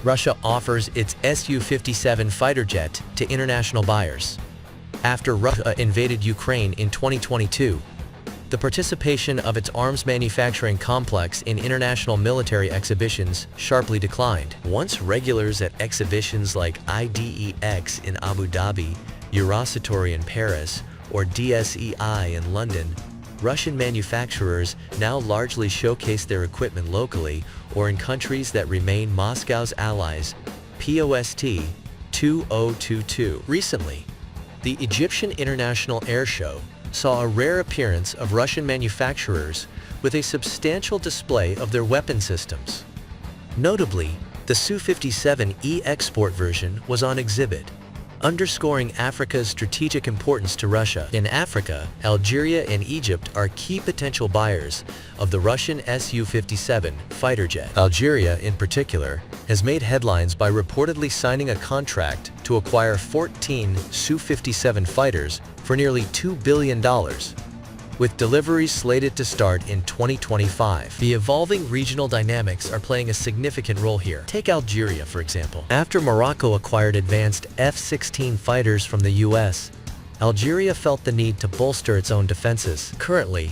Russia offers its Su-57 fighter jet to international buyers. After Russia invaded Ukraine in 2022, the participation of its arms manufacturing complex in international military exhibitions sharply declined. Once regulars at exhibitions like IDEX in Abu Dhabi, Eurosatory in Paris, or DSEI in London, Russian manufacturers now largely showcase their equipment locally or in countries that remain Moscow's allies. Post 2022. Recently, the Egyptian International Air Show saw a rare appearance of Russian manufacturers with a substantial display of their weapon systems. Notably, the Su-57E export version was on exhibit, underscoring Africa's strategic importance to Russia. In Africa, Algeria and Egypt are key potential buyers of the Russian Su-57 fighter jet. Algeria, in particular, has made headlines by reportedly signing a contract to acquire 14 Su-57 fighters for nearly $2 billion, with deliveries slated to start in 2025. The evolving regional dynamics are playing a significant role here. Take Algeria, for example. After Morocco acquired advanced F-16 fighters from the US, Algeria felt the need to bolster its own defenses. Currently,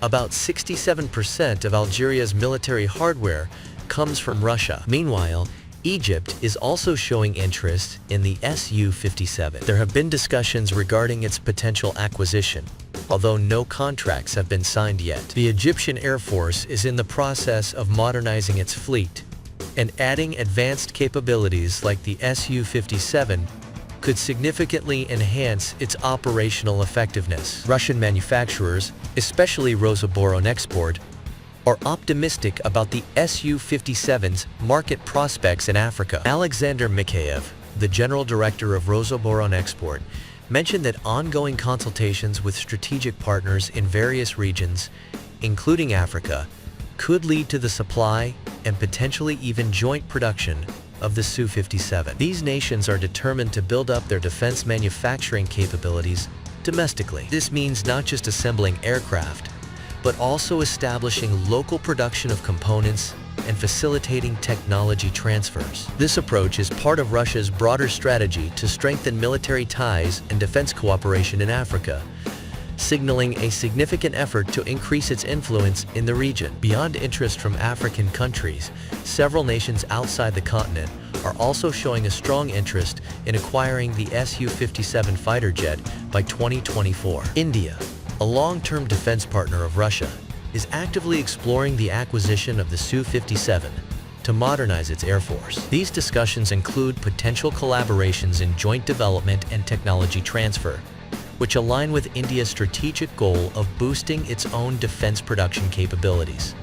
about 67% of Algeria's military hardware comes from Russia. Meanwhile, Egypt is also showing interest in the Su-57. There have been discussions regarding its potential acquisition, although no contracts have been signed yet. The Egyptian Air Force is in the process of modernizing its fleet, and adding advanced capabilities like the Su-57 could significantly enhance its operational effectiveness. Russian manufacturers, especially Rosoboronexport, are optimistic about the Su-57's market prospects in Africa. Alexander Mikheyev, the general director of Rosoboronexport, mentioned that ongoing consultations with strategic partners in various regions, including Africa, could lead to the supply and potentially even joint production of the Su-57. These nations are determined to build up their defense manufacturing capabilities domestically. This means not just assembling aircraft, but also establishing local production of components and facilitating technology transfers. This approach is part of Russia's broader strategy to strengthen military ties and defense cooperation in Africa, signaling a significant effort to increase its influence in the region. Beyond interest from African countries, several nations outside the continent are also showing a strong interest in acquiring the Su-57 fighter jet by 2024. India, a long-term defense partner of Russia, is actively exploring the acquisition of the Su-57 to modernize its air force. These discussions include potential collaborations in joint development and technology transfer, which align with India's strategic goal of boosting its own defense production capabilities.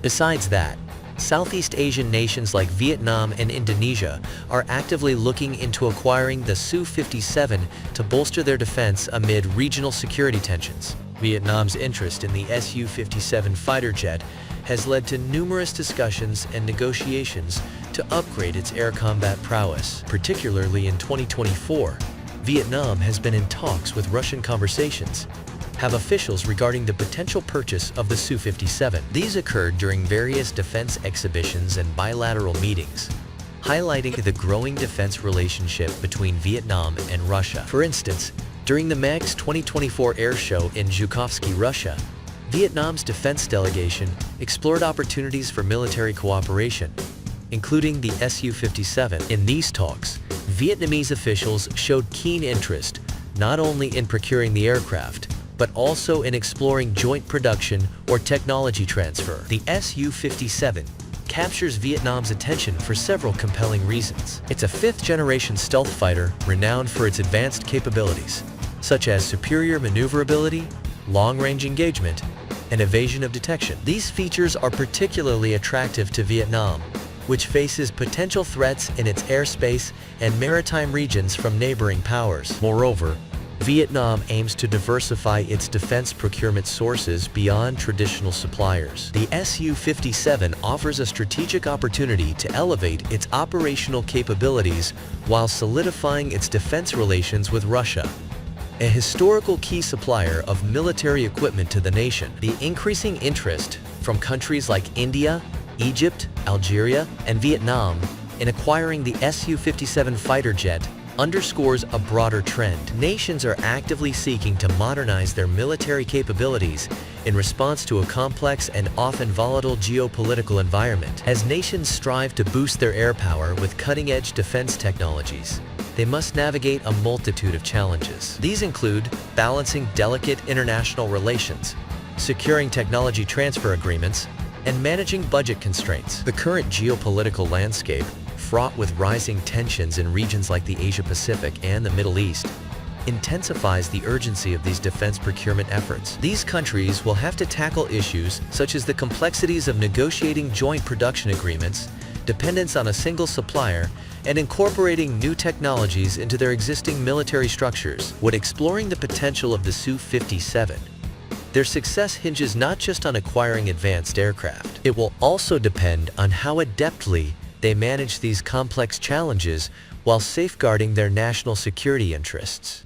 Besides that, Southeast Asian nations like Vietnam and Indonesia are actively looking into acquiring the Su-57 to bolster their defense amid regional security tensions. Vietnam's interest in the Su-57 fighter jet has led to numerous discussions and negotiations to upgrade its air combat prowess. Particularly in 2024, Vietnam has been in talks with Russian conversations have officials regarding the potential purchase of the Su-57. These occurred during various defense exhibitions and bilateral meetings, highlighting the growing defense relationship between Vietnam and Russia. For instance, during the MAG's 2024 air show in Zhukovsky, Russia, Vietnam's defense delegation explored opportunities for military cooperation, including the Su-57. In these talks, Vietnamese officials showed keen interest not only in procuring the aircraft, but also in exploring joint production or technology transfer. The Su-57 captures Vietnam's attention for several compelling reasons. It's a fifth-generation stealth fighter renowned for its advanced capabilities, such as superior maneuverability, long-range engagement, and evasion of detection. These features are particularly attractive to Vietnam, which faces potential threats in its airspace and maritime regions from neighboring powers. Moreover, Vietnam aims to diversify its defense procurement sources beyond traditional suppliers. The Su-57 offers a strategic opportunity to elevate its operational capabilities while solidifying its defense relations with Russia, a historical key supplier of military equipment to the nation. The increasing interest from countries like India, Egypt, Algeria, and Vietnam in acquiring the Su-57 fighter jet underscores a broader trend. Nations are actively seeking to modernize their military capabilities in response to a complex and often volatile geopolitical environment. As nations strive to boost their air power with cutting-edge defense technologies, they must navigate a multitude of challenges. These include balancing delicate international relations, securing technology transfer agreements, and managing budget constraints. The current geopolitical landscape, fraught with rising tensions in regions like the Asia-Pacific and the Middle East, intensifies the urgency of these defense procurement efforts. These countries will have to tackle issues such as the complexities of negotiating joint production agreements, dependence on a single supplier, and incorporating new technologies into their existing military structures. When exploring the potential of the Su-57, their success hinges not just on acquiring advanced aircraft. It will also depend on how adeptly they manage these complex challenges while safeguarding their national security interests.